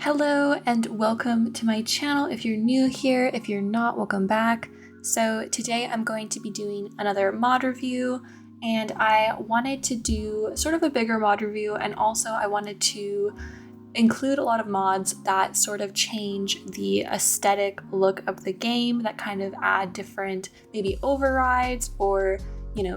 Hello and welcome to my channel. If you're new here, if you're not, welcome back. So today I'm going to be doing another mod review, and I wanted to do sort of a bigger mod review, and also I wanted to include a lot of mods that sort of change the aesthetic look of the game, that kind of add different maybe overrides or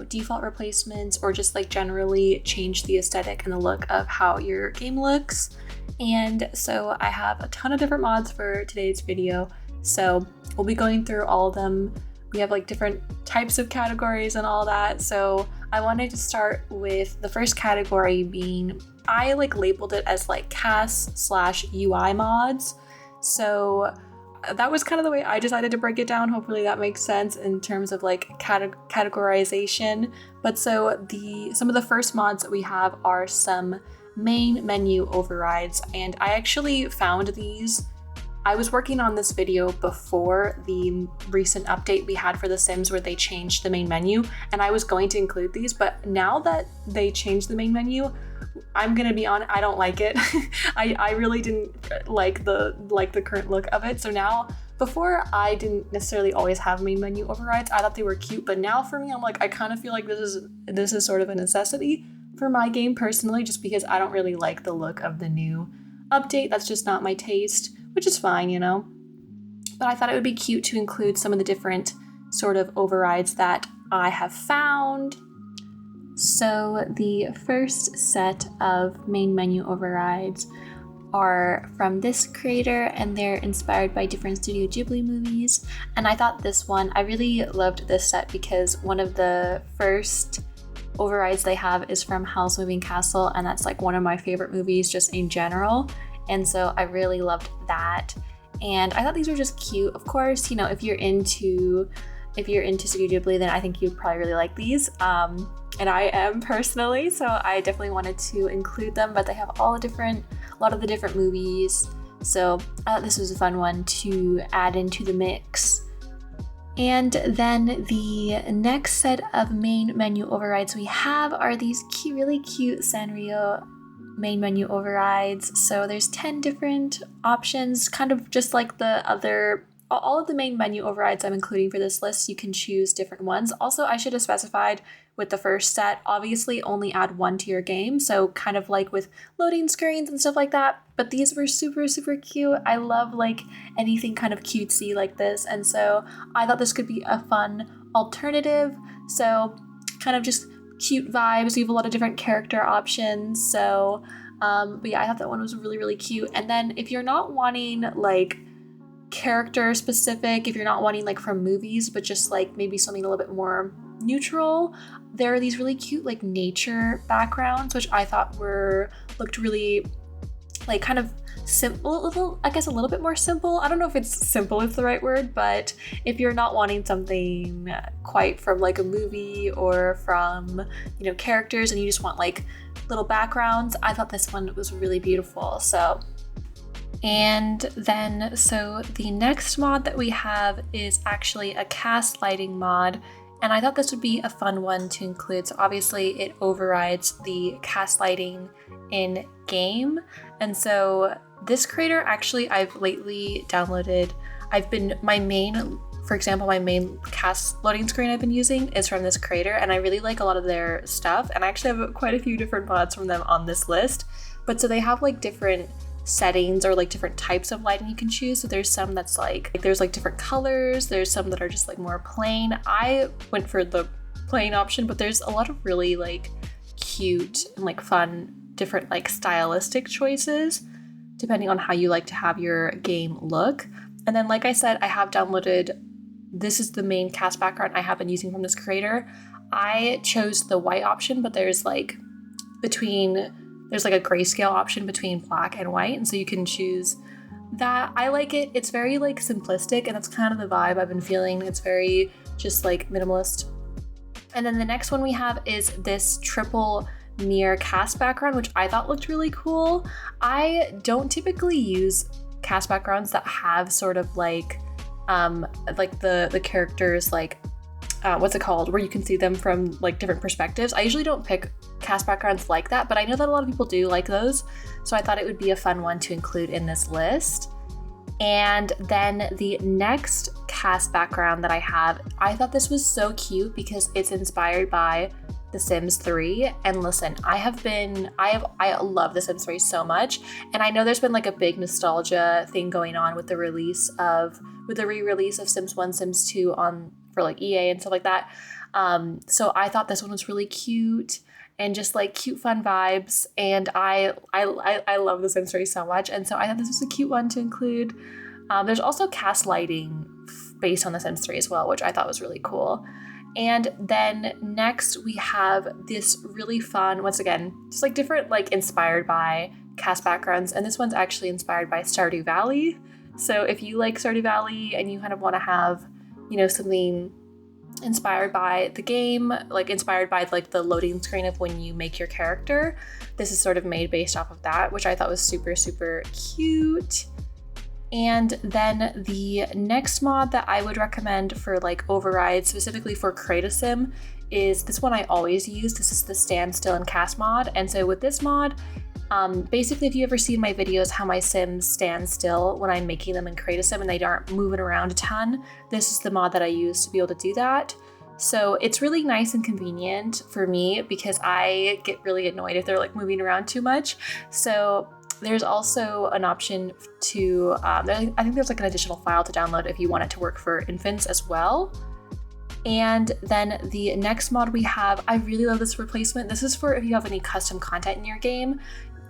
default replacements, or just like generally change the aesthetic and the look of how your game looks. And so I have a ton of different mods for today's video. So we'll be going through all of them. We have like different types of categories and all that. So I wanted to start with the first category being, I labeled it as CAS/UI mods. So that was kind of the way I decided to break it down. Hopefully that makes sense in terms of categorization. But so some of the first mods that we have are some main menu overrides, and I actually found these. I was working on this video before the recent update we had for The Sims where they changed the main menu, and I was going to include these, but now that they changed the main menu, I'm gonna be honest, I don't like it. I really didn't like the current look of it. So now, before I didn't necessarily always have main menu overrides. I thought they were cute, but now for me, I'm like, I kind of feel like this is sort of a necessity for my game personally, just because I don't really like the look of the new update. That's just not my taste, which is fine, But I thought it would be cute to include some of the different sort of overrides that I have found. So the first set of main menu overrides are from this creator, and they're inspired by different Studio Ghibli movies. And I thought this one, I really loved this set because one of the first overrides they have is from Howl's Moving Castle, and that's one of my favorite movies just in general. And so I really loved that. And I thought these were just cute. Of course, if you're into Studio Ghibli, then I think you'd probably really like these. And I am personally, so I definitely wanted to include them, but they have a lot of the different movies. So I thought this was a fun one to add into the mix. And then the next set of main menu overrides we have are these really cute Sanrio main menu overrides. So there's 10 different options, kind of just like all of the main menu overrides I'm including for this list. You can choose different ones. Also, I should have specified with the first set, obviously only add one to your game. So kind of like with loading screens and stuff like that. But these were super, super cute. I love anything kind of cutesy like this. And so I thought this could be a fun alternative. So kind of just cute vibes. We have a lot of different character options. So, but yeah, I thought that one was really, really cute. And then if you're not wanting character specific, if you're not wanting from movies, but just maybe something a little bit more neutral, there are these really cute nature backgrounds, which I thought looked really kind of simple, I guess a little bit more simple. I don't know if it's simple is the right word, but if you're not wanting something quite from a movie or from characters, and you just want little backgrounds, I thought this one was really beautiful. And then, so the next mod that we have is actually a cast lighting mod, and I thought this would be a fun one to include. So obviously it overrides the cast lighting in game. And so this creator, actually, I've lately downloaded, my main cast loading screen I've been using is from this creator, and I really like a lot of their stuff. And I actually have quite a few different mods from them on this list. But so they have different settings or different types of lighting you can choose. So there's some that's there's different colors, there's some that are just more plain. I went for the plain option, but there's a lot of really cute and fun different stylistic choices depending on how you like to have your game look. And then like I said, I have downloaded, this is the main cast background I have been using from this creator. I chose the white option, but there's there's a grayscale option between black and white, and so you can choose that. I like it. It's very simplistic, and that's kind of the vibe I've been feeling. It's very just minimalist. And then the next one we have is this triple mirror cast background, which I thought looked really cool. I don't typically use cast backgrounds that have sort of the characters what's it called, where you can see them from like different perspectives. I usually don't pick cast backgrounds like that, but I know that a lot of people do like those. So I thought it would be a fun one to include in this list. And then the next cast background that I have, I thought this was so cute because it's inspired by The Sims 3. And listen, I love The Sims 3 so much. And I know there's been like a big nostalgia thing going on with the re-release of Sims 1, Sims 2 for like EA and stuff like that. So I thought this one was really cute and just like cute, fun vibes. And I love The Sims 3 so much. And so I thought this was a cute one to include. There's also cast lighting based on The Sims 3 as well, which I thought was really cool. And then next we have this really fun, once again, just like different, like inspired by cast backgrounds. And this one's actually inspired by Stardew Valley. So if you like Stardew Valley and you kind of want to have, something inspired by the game, like inspired by like the loading screen of when you make your character, this is sort of made based off of that, which I thought was super, super cute. And then the next mod that I would recommend for like overrides, specifically for Create a Sim, is this one I always use. This is the Stand Still and Cast mod. And so with this mod, basically, if you ever seen my videos how my Sims stand still when I'm making them in Create a Sim and they aren't moving around a ton, this is the mod that I use to be able to do that. So it's really nice and convenient for me because I get really annoyed if they're like moving around too much. So there's also an option to, I think there's like an additional file to download if you want it to work for infants as well. And then the next mod we have, I really love this replacement. This is for if you have any custom content in your game.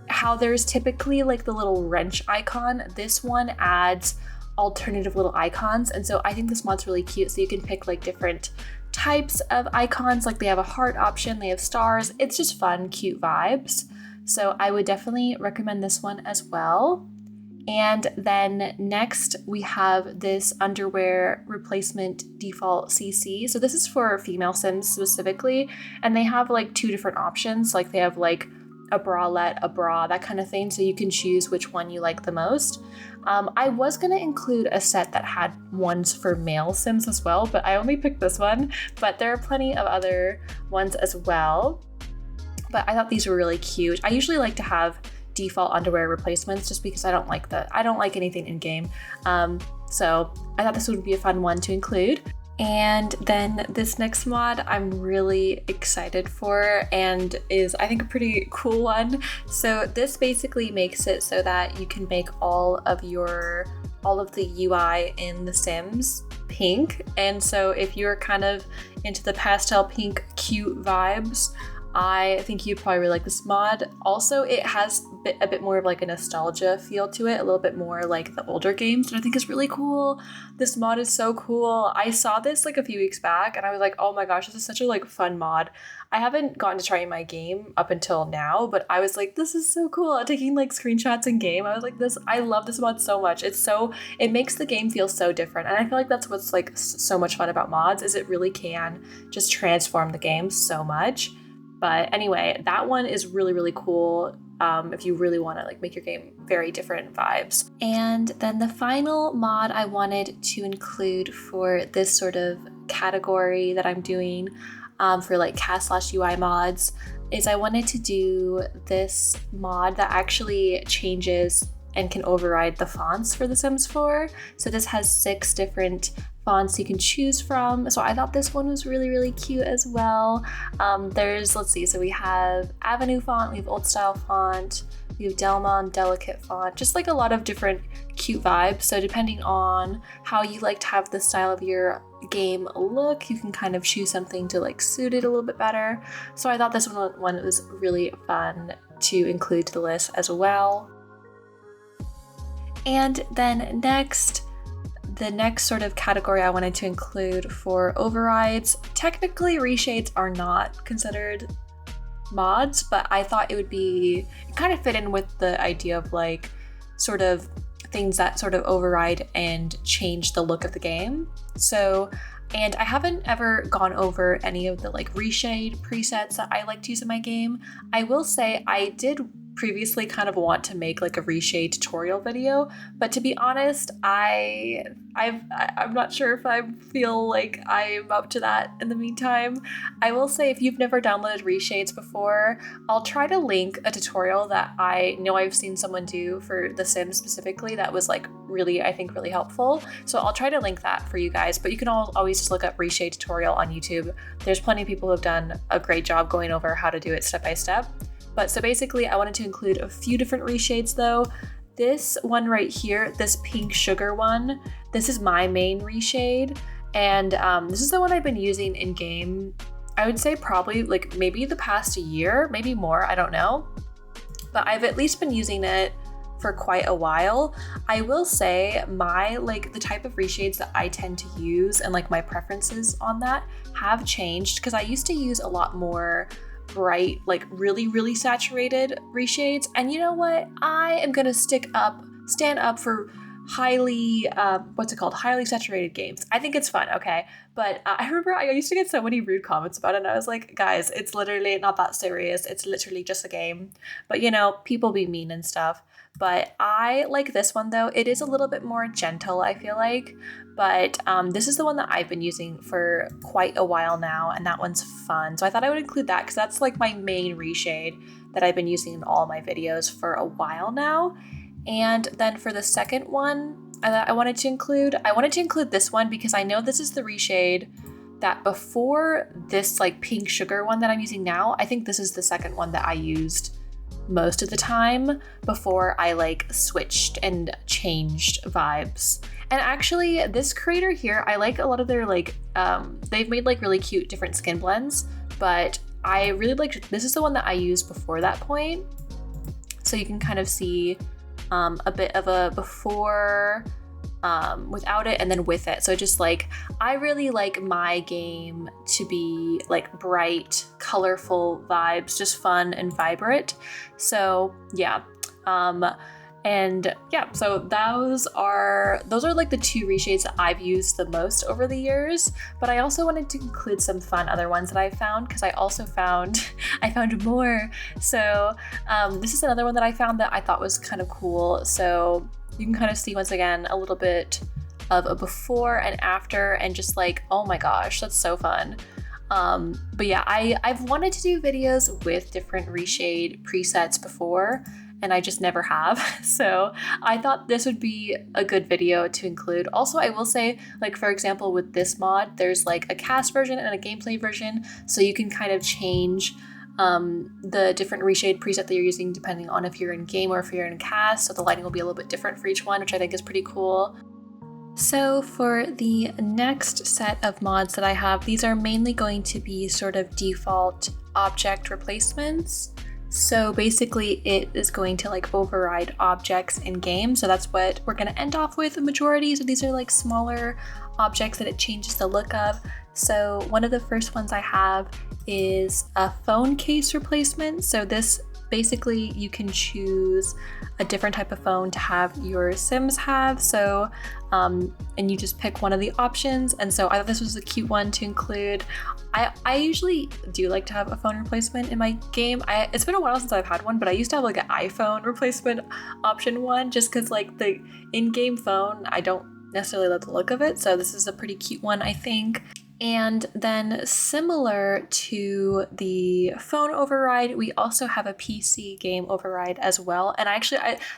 How there's typically like the little wrench icon, this one adds alternative little icons. And so I think this mod's really cute. So you can pick like different types of icons. Like they have a heart option, they have stars. It's just fun, cute vibes. So I would definitely recommend this one as well. And then next we have this underwear replacement default CC. So this is for female Sims specifically, and they have like two different options. Like they have like a bralette, a bra, that kind of thing. So you can choose which one you like the most. I was gonna include a set that had ones for male Sims as well, but I only picked this one, but there are plenty of other ones as well. But I thought these were really cute. I usually like to have default underwear replacements just because I don't like anything in game. So I thought this would be a fun one to include. And then this next mod I'm really excited for and is I think a pretty cool one. So this basically makes it so that you can make all of the UI in The Sims pink. And so if you're kind of into the pastel pink cute vibes, I think you'd probably really like this mod. Also, it has a bit more of like a nostalgia feel to it, a little bit more like the older games, and I think it's really cool. This mod is so cool. I saw this like a few weeks back and I was like, oh my gosh, this is such a like fun mod. I haven't gotten to try my game up until now, but I was like, this is so cool. Taking like screenshots in game, I was like, I love this mod so much. It makes the game feel so different, and I feel like that's what's like so much fun about mods, is it really can just transform the game so much. But anyway, that one is really, really cool if you really want to like make your game very different vibes. And then the final mod I wanted to include for this sort of category that I'm doing for like cast/UI mods is I wanted to do this mod that actually changes and can override the fonts for The Sims 4. So this has 6 different fonts you can choose from. So I thought this one was really, really cute as well. So we have Avenue font, we have Old Style font, we have Delmon Delicate font, just like a lot of different cute vibes. So depending on how you like to have the style of your game look, you can kind of choose something to like suit it a little bit better. So I thought this one was really fun to include to the list as well. And then the next sort of category I wanted to include for overrides, technically reshades are not considered mods, but I thought it kind of fit in with the idea of like sort of things that sort of override and change the look of the game. So, and I haven't ever gone over any of the like reshade presets that I like to use in my game. I will say I did previously kind of want to make like a reshade tutorial video, but to be honest, I'm not sure if I feel like I'm up to that in the meantime. I will say, if you've never downloaded reshades before, I'll try to link a tutorial that I know I've seen someone do for The Sims specifically that was like really, I think, really helpful. So I'll try to link that for you guys, but you can always just look up reshade tutorial on YouTube. There's plenty of people who have done a great job going over how to do it step by step. But so basically I wanted to include a few different reshades though. This one right here, this pink sugar one, this is my main reshade. And this is the one I've been using in game, I would say probably like maybe the past year, maybe more, I don't know. But I've at least been using it for quite a while. I will say the type of reshades that I tend to use and like my preferences on that have changed, because I used to use a lot more bright, like really saturated reshades. And you know what? I am gonna stand up for highly highly saturated games. I think it's fun, okay? But I remember I used to get so many rude comments about it, and I was like, guys, it's literally not that serious. It's literally just a game. But you know, people be mean and stuff. But I like this one though. It is a little bit more gentle, I feel like. But this is the one that I've been using for quite a while now, and that one's fun. So I thought I would include that because that's like my main reshade that I've been using in all my videos for a while now. And then for the second one I wanted to include this one because I know this is the reshade that before this like pink sugar one that I'm using now, I think this is the second one that I used most of the time before I like switched and changed vibes. And actually this creator here, I like a lot of their like, they've made like really cute different skin blends, but I really liked, this is the one that I used before that point. So you can kind of see a bit of a before without it and then with it. So just like, I really like my game to be like bright, colorful vibes, just fun and vibrant. So yeah. And yeah, so those are like the two reshades that I've used the most over the years, but I also wanted to include some fun other ones that I found because I also found more. So this is another one that I found that I thought was kind of cool. So you can kind of see once again a little bit of a before and after, and just like, oh my gosh, that's so fun. But yeah, I've wanted to do videos with different reshade presets before, and I just never have. So I thought this would be a good video to include. Also, I will say, like, for example, with this mod, there's like a cast version and a gameplay version. So you can kind of change the different reshade preset that you're using depending on if you're in game or if you're in cast. So the lighting will be a little bit different for each one, which I think is pretty cool. So for the next set of mods that I have, these are mainly going to be sort of default object replacements. So basically it is going to like override objects in game. So that's what we're going to end off with the majority. So these are like smaller objects that it changes the look of. So one of the first ones I have is a phone case replacement. So this basically you can choose a different type of phone to have your Sims have. So, and you just pick one of the options. And so I thought this was a cute one to include. I usually do like to have a phone replacement in my game. It's been a while since I've had one, but I used to have like an iPhone replacement option one, just because like the in-game phone, I don't necessarily love the look of it. So this is a pretty cute one, I think. And then similar to the phone override, we also have a PC game override as well. And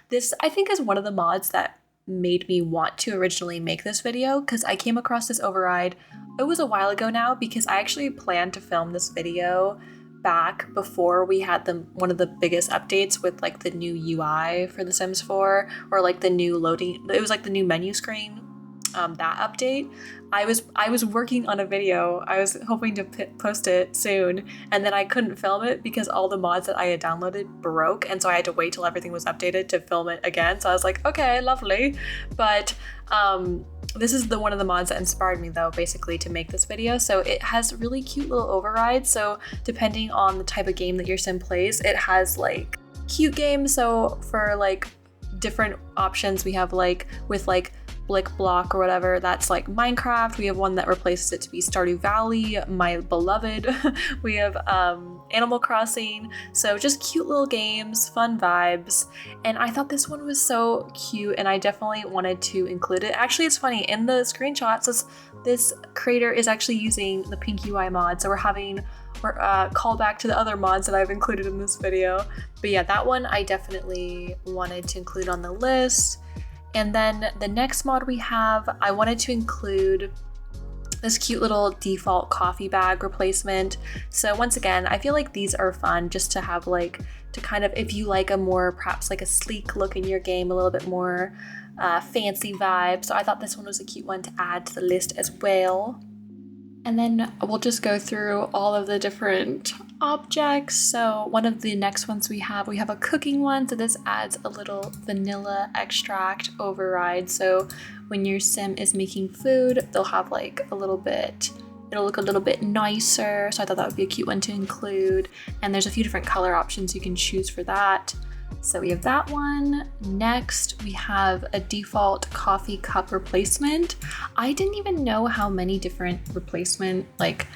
this I think is one of the mods that made me want to originally make this video, because I came across this override, it was a while ago now, because I actually planned to film this video back before we had one of the biggest updates with like the new UI for The Sims 4, or like the new loading, it was like the new menu screen. That update, I was working on a video. I was hoping to post it soon, and then I couldn't film it because all the mods that I had downloaded broke, and so I had to wait till everything was updated to film it again. So I was like, okay, lovely. But this is one of the mods that inspired me though, basically, to make this video. So it has really cute little overrides. So depending on the type of game that your sim plays, it has like cute games. So for like different options, we have like with like Blick Block or whatever, that's like Minecraft. We have one that replaces it to be Stardew Valley, my beloved. We have Animal Crossing. So just cute little games, fun vibes. And I thought this one was so cute and I definitely wanted to include it. Actually, it's funny, in the screenshots, this creator is actually using the pink UI mod. So we're call back to the other mods that I've included in this video. But yeah, that one I definitely wanted to include on the list. And then the next mod we have, I wanted to include this cute little default coffee bag replacement. So once again, I feel like these are fun just to have like, to kind of, if you like a more, perhaps like a sleek look in your game, a little bit more fancy vibe. So I thought this one was a cute one to add to the list as well. And then we'll just go through all of the different objects. So one of the next ones we have a cooking one. So this adds a little vanilla extract override. So when your sim is making food, they'll have like a little bit, it'll look a little bit nicer. So I thought that would be a cute one to include. And there's a few different color options you can choose for that. So we have that one. Next, we have a default coffee cup replacement. I didn't even know how many different replacement like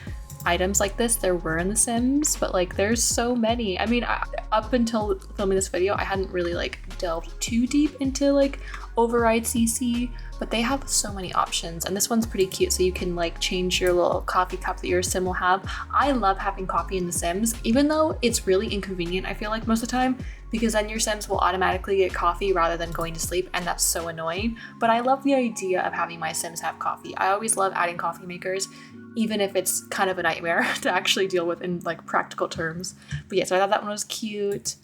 items like this there were in The Sims, but like there's so many. I mean, up until filming this video, I hadn't really like delved too deep into like override CC, but they have so many options and this one's pretty cute. So you can like change your little coffee cup that your sim will have. I love having coffee in The Sims, even though it's really inconvenient, I feel like most of the time, because then your sims will automatically get coffee rather than going to sleep, and that's so annoying. But I love the idea of having my sims have coffee. I always love adding coffee makers, even if it's kind of a nightmare to actually deal with in like practical terms. But yeah, so I thought that one was cute.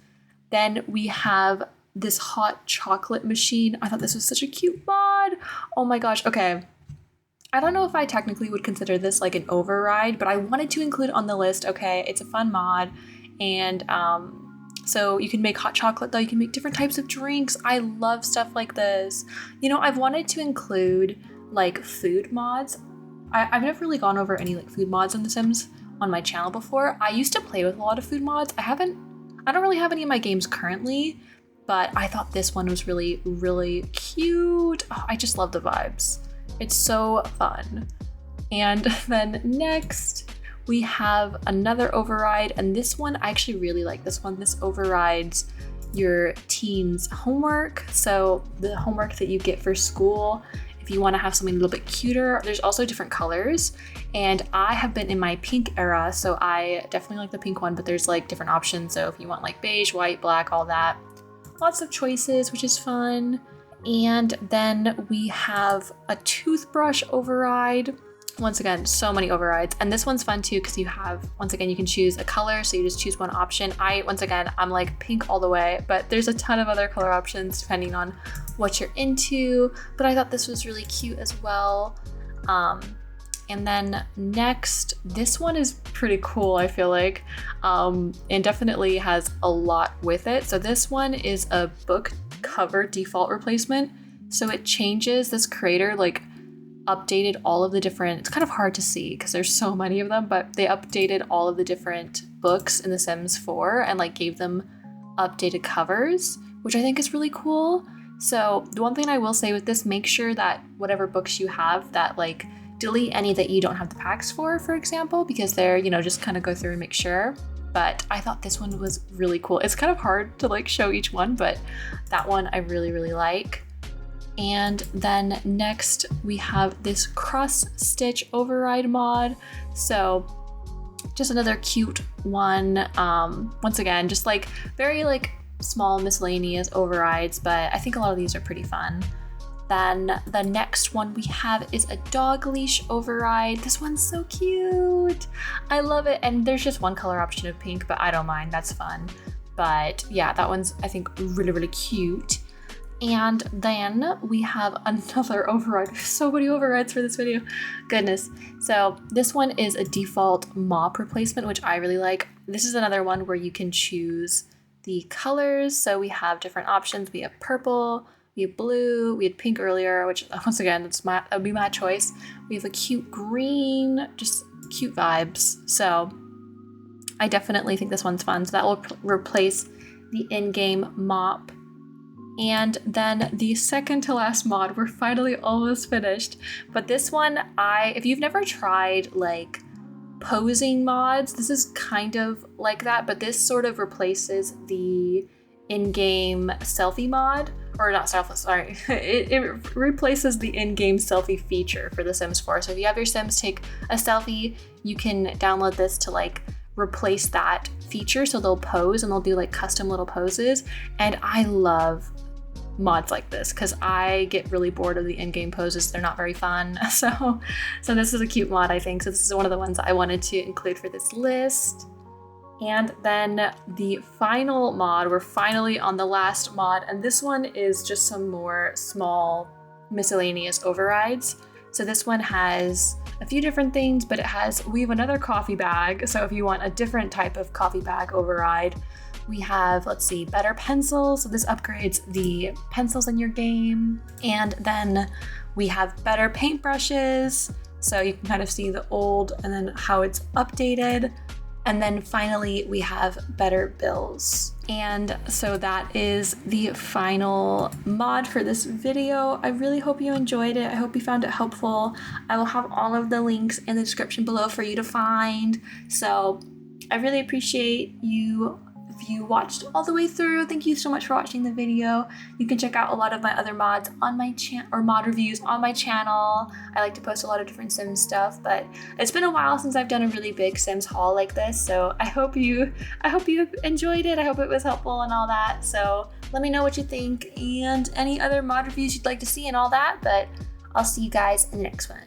Then we have this hot chocolate machine. I thought this was such a cute mod. Oh my gosh. Okay. I don't know if I technically would consider this like an override, but I wanted to include on the list. Okay, it's a fun mod. And so you can make hot chocolate though. You can make different types of drinks. I love stuff like this. You know, I've wanted to include like food mods. I've never really gone over any like food mods in The Sims on my channel before. I used to play with a lot of food mods. I don't really have any in my games currently, but I thought this one was really, really cute. Oh, I just love the vibes. It's so fun. And then next we have another override, and this one, I actually really like this one. This overrides your teen's homework. So the homework that you get for school, if you want to have something a little bit cuter, there's also different colors. And I have been in my pink era, so I definitely like the pink one, but there's like different options. So if you want like beige, white, black, all that, lots of choices, which is fun. And then we have a toothbrush override. Once again, so many overrides. And this one's fun too, because you have, once again, you can choose a color. So you just choose one option. I'm like pink all the way, but there's a ton of other color options depending on what you're into. But I thought this was really cute as well. And then next, this one is pretty cool, I feel like, and definitely has a lot with it. So this one is a book cover default replacement. So it changes, this creator like updated all of the different, it's kind of hard to see because there's so many of them, but they updated all of the different books in The Sims 4 and like gave them updated covers, which I think is really cool. So the one thing I will say with this, make sure that whatever books you have, that like delete any that you don't have the packs for example, because they're, you know, just kind of go through and make sure. But I thought this one was really cool. It's kind of hard to like show each one, but that one I really, really like. And then next we have this cross stitch override mod. So just another cute one. Once again, just like very like small miscellaneous overrides, but I think a lot of these are pretty fun. Then the next one we have is a dog leash override. This one's so cute. I love it. And there's just one color option of pink, but I don't mind, that's fun. But yeah, that one's, I think, really, really cute. And then we have another override. So many overrides for this video. Goodness. So this one is a default mop replacement, which I really like. This is another one where you can choose the colors. So we have different options. We have purple, we have blue, we had pink earlier, which once again, that would be my choice. We have a cute green, just cute vibes. So I definitely think this one's fun. So that will replace the in-game mop. And then the second to last mod, we're finally almost finished. But this one, if you've never tried like posing mods, this is kind of like that, but this sort of replaces the in-game selfie mod, or not selfie, sorry. It replaces the in-game selfie feature for The Sims 4. So if you have your Sims take a selfie, you can download this to like replace that feature. So they'll pose and they'll do like custom little poses. And I love mods like this because I get really bored of the in-game poses. They're not very fun. So this is a cute mod, I think. So this is one of the ones that I wanted to include for this list. And then the final mod, we're finally on the last mod, and this one is just some more small miscellaneous overrides. So this one has a few different things, but we have another coffee bag. So if you want a different type of coffee bag override, we have, let's see, better pencils. So this upgrades the pencils in your game. And then we have better paintbrushes. So you can kind of see the old and then how it's updated. And then finally, we have better bills. And so that is the final mod for this video. I really hope you enjoyed it. I hope you found it helpful. I will have all of the links in the description below for you to find. So I really appreciate you. If you watched all the way through, thank you so much for watching the video. You can check out a lot of my other mods on my channel, or mod reviews on my channel. I like to post a lot of different Sims stuff, but it's been a while since I've done a really big Sims haul like this. So I hope you enjoyed it. I hope it was helpful and all that. So let me know what you think and any other mod reviews you'd like to see and all that, but I'll see you guys in the next one.